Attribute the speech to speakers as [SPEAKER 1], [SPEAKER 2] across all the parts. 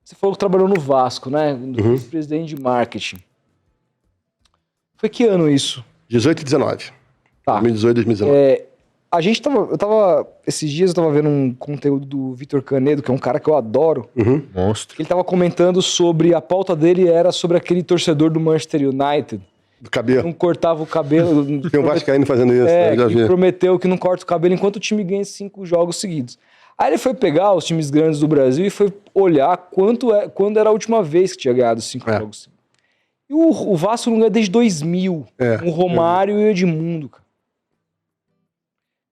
[SPEAKER 1] Você falou que trabalhou no Vasco, né? Do vice-presidente de marketing. Foi que ano isso?
[SPEAKER 2] 18 e 19.
[SPEAKER 1] Tá.
[SPEAKER 2] 2018 e 2019.
[SPEAKER 1] Esses dias eu tava vendo um conteúdo do Vitor Canedo, que é um cara que eu adoro.
[SPEAKER 3] Monstro.
[SPEAKER 1] Ele tava comentando sobre, a pauta dele era sobre aquele torcedor do Manchester United.
[SPEAKER 2] Do cabelo.
[SPEAKER 1] Não cortava o cabelo.
[SPEAKER 2] Tem um vascaíno fazendo isso, eu já vi.
[SPEAKER 1] Que prometeu que não corta o cabelo enquanto o time ganha 5 jogos seguidos. Aí ele foi pegar os times grandes do Brasil e foi olhar quando era a última vez que tinha ganhado 5 jogos seguidos. E o Vasco não ganha desde 2000. Com o Romário e o Edmundo, cara.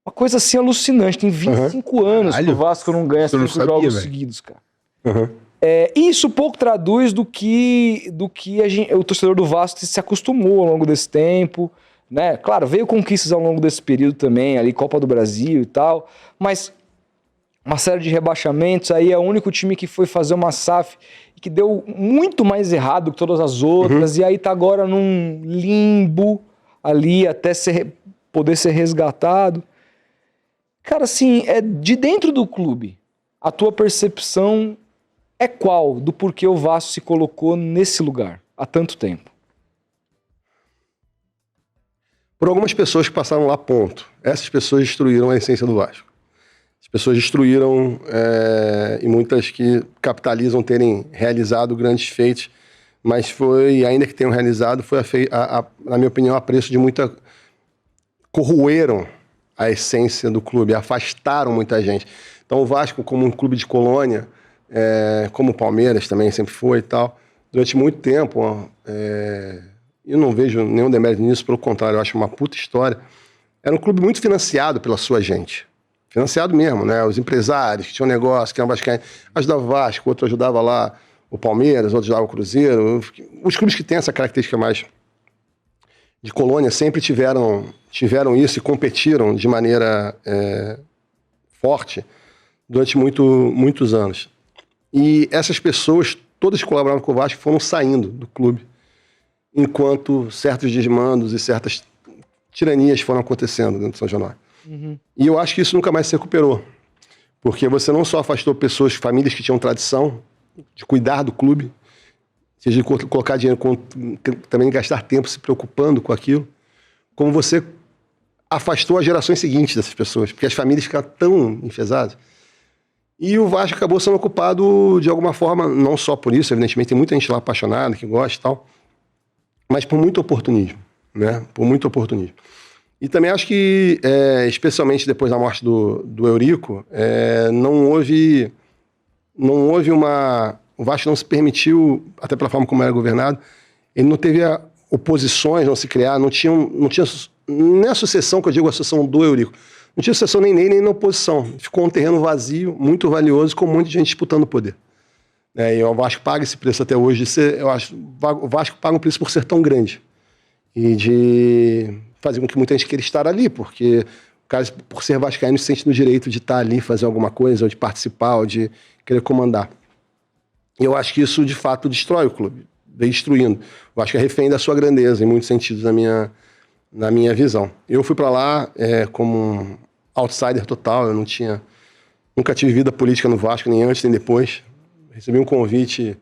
[SPEAKER 1] Uma coisa assim alucinante. Tem 25 anos que o Vasco não ganha 5 jogos seguidos, cara. Isso pouco traduz do que o torcedor do Vasco se acostumou ao longo desse tempo, né? Claro, veio conquistas ao longo desse período também, ali Copa do Brasil e tal, mas uma série de rebaixamentos, aí é o único time que foi fazer uma SAF e que deu muito mais errado que todas as outras, e aí tá agora num limbo ali até poder ser resgatado. Cara, assim, de dentro do clube, a tua percepção é qual do porquê o Vasco se colocou nesse lugar há tanto tempo?
[SPEAKER 2] Por algumas pessoas que passaram lá, ponto. Essas pessoas destruíram a essência do Vasco. As pessoas destruíram, e muitas que capitalizam terem realizado grandes feitos, mas foi, ainda que tenham realizado, foi, na minha opinião, a preço de muita... corroeram a essência do clube, afastaram muita gente. Então o Vasco, como um clube de colônia, como o Palmeiras também sempre foi e tal, durante muito tempo, eu não vejo nenhum demérito nisso, pelo contrário, eu acho uma puta história, era um clube muito financiado pela sua gente. Financiado mesmo, né? Os empresários que tinham negócio, que eram vascaínos, ajudava o Vasco, outro ajudava lá o Palmeiras, outro ajudava o Cruzeiro. Os clubes que têm essa característica mais de colônia sempre tiveram isso e competiram de maneira forte durante muitos anos. E essas pessoas, todas que colaboraram com o Vasco, foram saindo do clube, enquanto certos desmandos e certas tiranias foram acontecendo dentro de São Januário. E eu acho que isso nunca mais se recuperou, porque você não só afastou pessoas, famílias que tinham tradição de cuidar do clube, seja de colocar dinheiro, também gastar tempo se preocupando com aquilo, como você afastou as gerações seguintes dessas pessoas, porque as famílias ficaram tão enfesadas. E o Vasco acabou sendo ocupado de alguma forma, não só por isso, evidentemente tem muita gente lá apaixonada, que gosta e tal, mas por muito oportunismo, né? Por muito oportunismo. E também acho que, especialmente depois da morte do Eurico, não houve uma... O Vasco não se permitiu, até pela forma como era governado, ele não teve oposições, não se criar, não tinha nem a sucessão, que eu digo a sucessão do Eurico, não tinha sucessão nem nele, nem na oposição. Ficou um terreno vazio, muito valioso, com um monte de gente disputando o poder. E o Vasco paga esse preço até hoje, o Vasco paga um preço por ser tão grande. E de fazer com que muita gente queira estar ali, porque o cara, por ser vascaíno, se sente no direito de estar ali, fazer alguma coisa, ou de participar, ou de querer comandar. E eu acho que isso, de fato, destrói o clube, vem destruindo. Eu acho que é refém da sua grandeza, em muitos sentidos, na minha visão. Eu fui para lá como um outsider total, eu nunca tive vida política no Vasco, nem antes nem depois. Recebi um convite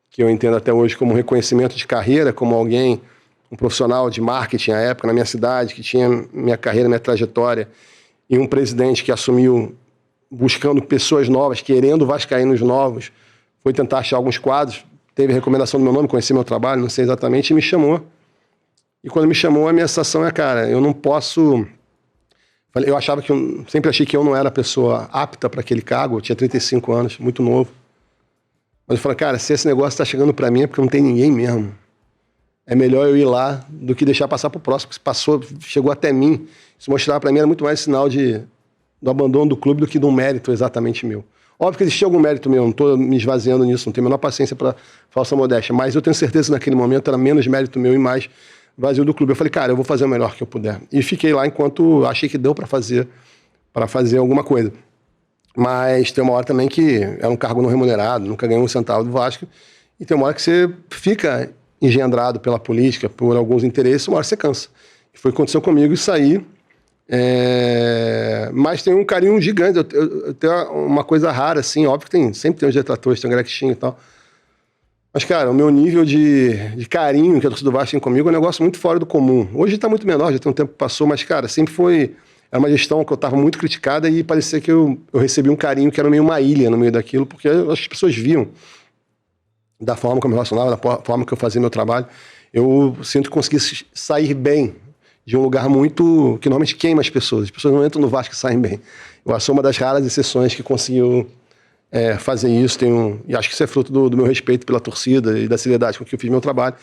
[SPEAKER 2] que eu entendo até hoje como um reconhecimento de carreira, como alguém, um profissional de marketing à época, na minha cidade, que tinha minha carreira, minha trajetória, e um presidente que assumiu buscando pessoas novas, querendo vascaínos novos, foi tentar achar alguns quadros, teve recomendação do meu nome, conhecia meu trabalho, não sei exatamente, e me chamou. E quando me chamou, a minha sensação cara, eu não posso... Eu achava sempre achei que eu não era a pessoa apta para aquele cargo, eu tinha 35 anos, muito novo. Mas eu falei, cara, se esse negócio está chegando para mim é porque não tem ninguém mesmo. É melhor eu ir lá do que deixar passar para o próximo, porque chegou até mim. Isso mostrava para mim era muito mais sinal do abandono do clube do que de um mérito exatamente meu. Óbvio que existia algum mérito meu, não estou me esvaziando nisso, não tenho a menor paciência para falsa modéstia, mas eu tenho certeza que naquele momento era menos mérito meu e mais vazio do clube. Eu falei, cara, eu vou fazer o melhor que eu puder. E fiquei lá enquanto achei que deu para fazer alguma coisa. Mas tem uma hora também que era um cargo não remunerado, nunca ganhei um centavo do Vasco, e tem uma hora que você fica engendrado pela política, por alguns interesses, uma hora você cansa. E foi o que aconteceu comigo, e saí Mas tem um carinho gigante. Eu tenho uma coisa rara, assim, óbvio que sempre tem os detratores, tem o Greg Shin e tal. Mas, cara, o meu nível de carinho que a torcida do Vasco tem comigo é um negócio muito fora do comum. Hoje tá muito menor, já tem um tempo que passou, mas, cara, sempre foi... Era uma gestão que eu tava muito criticada e parecia que eu recebi um carinho que era meio uma ilha no meio daquilo, porque as pessoas viam da forma como eu me relacionava, da forma que eu fazia meu trabalho. Eu sinto que consegui sair bem de um lugar muito... que normalmente queima as pessoas. As pessoas não entram no Vasco e saem bem. Eu sou uma das raras exceções que conseguiu... fazer isso, e acho que isso é fruto do meu respeito pela torcida e da seriedade com que eu fiz meu trabalho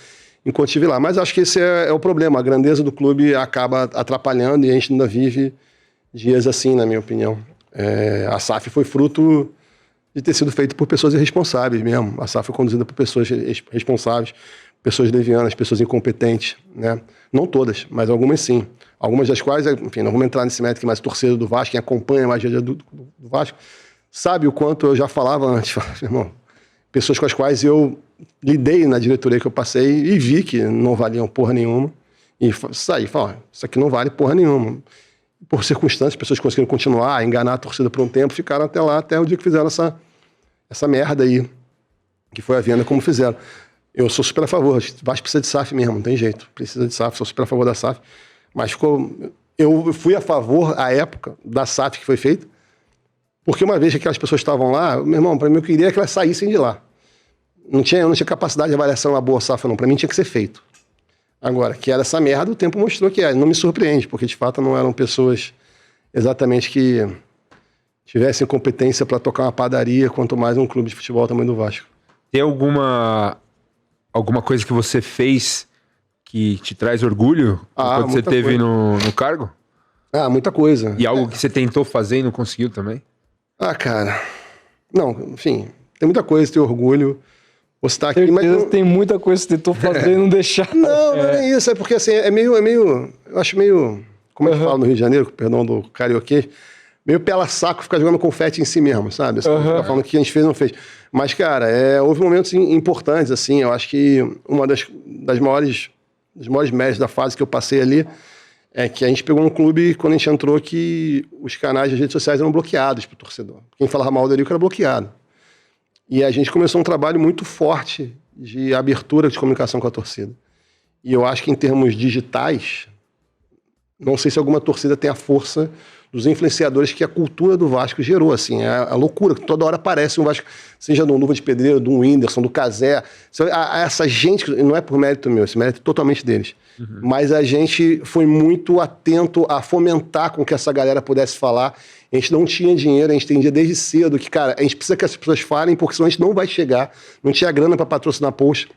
[SPEAKER 2] enquanto estive lá. Mas acho que esse é o problema, a grandeza do clube acaba atrapalhando e a gente ainda vive dias assim, na minha opinião. A SAF foi fruto de ter sido feito por pessoas irresponsáveis mesmo. A SAF foi conduzida por pessoas responsáveis, pessoas levianas, pessoas incompetentes, né? Não todas, mas algumas sim. Algumas das quais, enfim, não vamos entrar nesse mérito, mas torcida do Vasco, quem acompanha mais dia do Vasco, sabe o quanto eu já falava antes, irmão, pessoas com as quais eu lidei na diretoria que eu passei e vi que não valiam porra nenhuma e saí, falei, isso aqui não vale porra nenhuma. Por circunstâncias, pessoas conseguiram continuar, enganar a torcida por um tempo, ficaram até lá, até o dia que fizeram essa merda aí, que foi a venda como fizeram. Eu sou super a favor, o Vasco precisa de SAF mesmo, não tem jeito, precisa de SAF, sou super a favor da SAF, mas eu fui a favor, à época, da SAF que foi feita, porque uma vez que aquelas pessoas estavam lá, meu irmão, para mim eu queria que elas saíssem de lá. Eu não tinha capacidade de avaliação uma boa SAF, não. Para mim tinha que ser feito. Agora, que era essa merda, o tempo mostrou que não me surpreende, porque de fato não eram pessoas exatamente que tivessem competência para tocar uma padaria, quanto mais um clube de futebol tamanho do Vasco.
[SPEAKER 3] Tem alguma coisa que você fez que te traz orgulho quando você teve no cargo?
[SPEAKER 2] Muita coisa.
[SPEAKER 3] E algo que você tentou fazer e não conseguiu também?
[SPEAKER 2] Cara, não, enfim, tem muita coisa, tem orgulho. Você tá aqui, mas
[SPEAKER 1] tem muita coisa que você tentou fazer e não deixar.
[SPEAKER 2] Não é isso, é porque assim, é meio, eu acho meio, como é que fala no Rio de Janeiro, perdão do carioquês, meio pela saco ficar jogando confete em si mesmo, sabe? Assim, ficar falando que a gente fez ou não fez. Mas, cara, houve momentos importantes, assim, eu acho que uma das maiores méritos da fase que eu passei ali é que a gente pegou um clube, quando a gente entrou, que os canais das redes sociais eram bloqueados pro torcedor. Quem falava mal do Eurico era bloqueado. E a gente começou um trabalho muito forte de abertura de comunicação com a torcida. E eu acho que em termos digitais, não sei se alguma torcida tem a força dos influenciadores que a cultura do Vasco gerou, assim, a loucura, que toda hora aparece um Vasco, seja do Luva de Pedreiro, do Whindersson, do Cazé, essa gente, não é por mérito meu, esse mérito é totalmente deles, mas a gente foi muito atento a fomentar com que essa galera pudesse falar. A gente não tinha dinheiro, a gente entendia desde cedo que, cara, a gente precisa que as pessoas falem, porque senão a gente não vai chegar, não tinha grana para patrocinar post.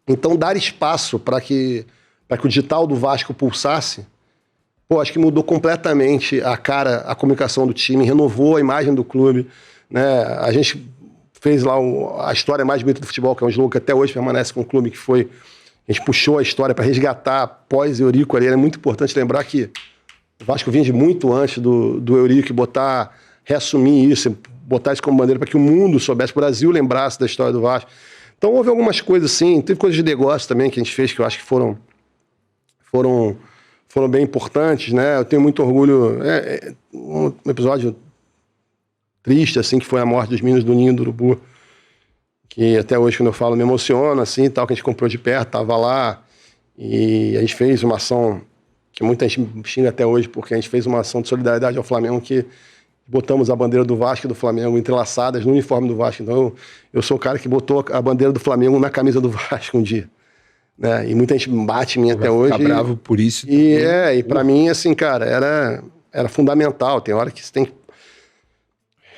[SPEAKER 2] Então, dar espaço para que o digital do Vasco pulsasse, acho que mudou completamente a comunicação do time, renovou a imagem do clube, né? A gente fez lá a história mais bonita do futebol, que é um slogan que até hoje permanece com o clube, que foi... A gente puxou a história para resgatar pós-Eurico ali. É muito importante lembrar que o Vasco vinha de muito antes do Eurico, reassumir isso, botar isso como bandeira para que o mundo soubesse, o Brasil lembrasse da história do Vasco. Então houve algumas coisas assim, teve coisas de negócio também que a gente fez que eu acho que foram bem importantes, né? Eu tenho muito orgulho. Um episódio triste, assim, que foi a morte dos meninos do Ninho do Urubu, que até hoje, quando eu falo, me emociona, assim, tal, que a gente comprou de perto, tava lá, e a gente fez uma ação que muita gente xinga até hoje, porque a gente fez uma ação de solidariedade ao Flamengo, que botamos a bandeira do Vasco e do Flamengo entrelaçadas no uniforme do Vasco. Então, eu sou o cara que botou a bandeira do Flamengo na camisa do Vasco um dia. Né? E muita gente bate em mim até hoje.
[SPEAKER 3] Ficar bravo por isso.
[SPEAKER 2] E pra mim, assim, cara, era fundamental. Tem hora que você tem que...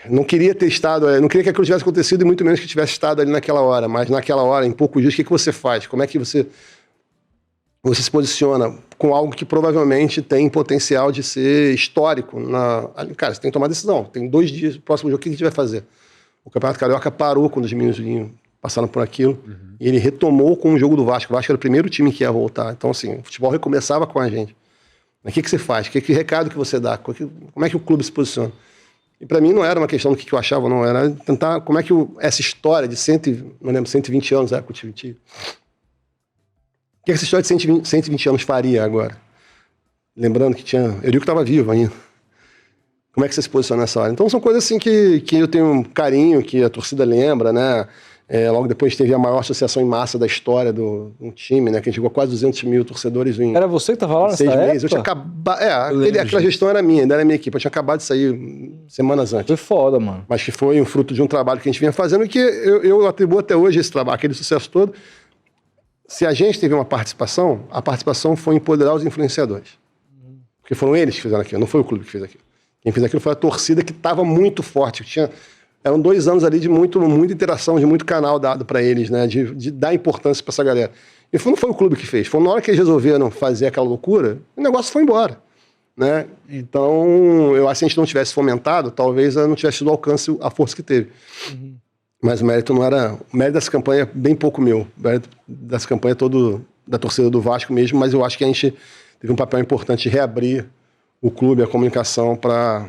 [SPEAKER 2] Não queria ter estado... Não queria que aquilo tivesse acontecido e muito menos que tivesse estado ali naquela hora. Mas naquela hora, em poucos dias, o que você faz? Como é que você se posiciona com algo que provavelmente tem potencial de ser histórico? Cara, você tem que tomar decisão. Tem 2 dias, o próximo jogo, o que a gente vai fazer? O Campeonato Carioca parou quando os meninos passaram por aquilo. E ele retomou com o jogo do Vasco. O Vasco era o primeiro time que ia voltar. Então, assim, o futebol recomeçava com a gente. Mas o que você faz? Que recado que você dá? Como é que o clube se posiciona? E para mim não era uma questão do que eu achava, não. Era tentar... Como é que essa história de 120 anos, que eu tive... O que essa história de 120 anos faria agora? lembrando que tinha... Eurico estava vivo ainda. Como é que você se posiciona nessa hora? Então são coisas assim que eu tenho um carinho, que a torcida lembra, né? Logo depois teve a maior associação em massa da história do time, né? Que a gente chegou a quase 200 mil torcedores em
[SPEAKER 1] Era você que estava lá nessa
[SPEAKER 2] 6
[SPEAKER 1] época?
[SPEAKER 2] meses. Eu tinha acabado... aquela gestão era minha, ainda era minha equipe. Eu tinha acabado de sair semanas antes.
[SPEAKER 1] Foi foda, mano.
[SPEAKER 2] Mas que foi um fruto de um trabalho que a gente vinha fazendo, que eu atribuo até hoje esse trabalho, aquele sucesso todo. Se a gente teve uma participação, a participação foi empoderar os influenciadores. Porque foram eles que fizeram aquilo, não foi o clube que fez aquilo. Quem fez aquilo foi a torcida, que estava muito forte. Eram 2 anos ali de muita interação, de muito canal dado para eles, né? De dar importância para essa galera. E não foi o clube que fez. Foi na hora que eles resolveram fazer aquela loucura, o negócio foi embora. Né? Então, eu acho que se a gente não tivesse fomentado, talvez não tivesse tido o alcance, a força que teve. Mas o mérito não era... O mérito dessa campanha é bem pouco meu. O mérito dessa campanha é todo da torcida do Vasco mesmo, mas eu acho que a gente teve um papel importante de reabrir o clube, a comunicação para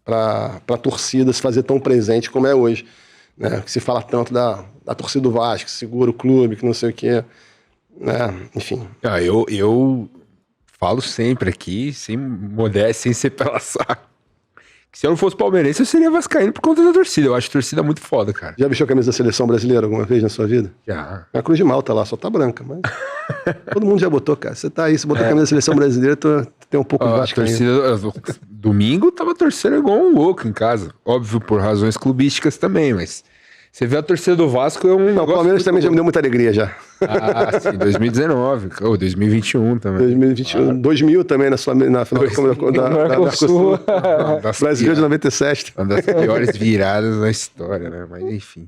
[SPEAKER 2] a torcida se fazer tão presente como é hoje. Né? Que se fala tanto da torcida do Vasco, que segura o clube, que não sei o quê. Né? Enfim.
[SPEAKER 3] Eu falo sempre aqui, sem modéstia, sem ser pela saco, que se eu não fosse palmeirense, eu seria vascaíno por conta da torcida. Eu acho a torcida muito foda, cara.
[SPEAKER 2] Já vestiu a camisa da seleção brasileira alguma vez na sua vida?
[SPEAKER 3] Já.
[SPEAKER 2] A Cruz de Malta lá, só tá branca, mas... Todo mundo já botou, cara. Você tá aí, você botou a camisa da seleção brasileira, tu tem um pouco de vascaíno.
[SPEAKER 3] Domingo tava torcendo igual um louco em casa. Óbvio, por razões clubísticas também, mas... Você vê a torcida do Vasco é um negócio...
[SPEAKER 2] O Palmeiras também já me deu muita alegria já.
[SPEAKER 3] Ah, sim, 2019. 2021 também.
[SPEAKER 2] 2021. 2000 também na final da Mercosul. Brasileiro de 97.
[SPEAKER 3] Uma das piores viradas da história, né? Mas enfim.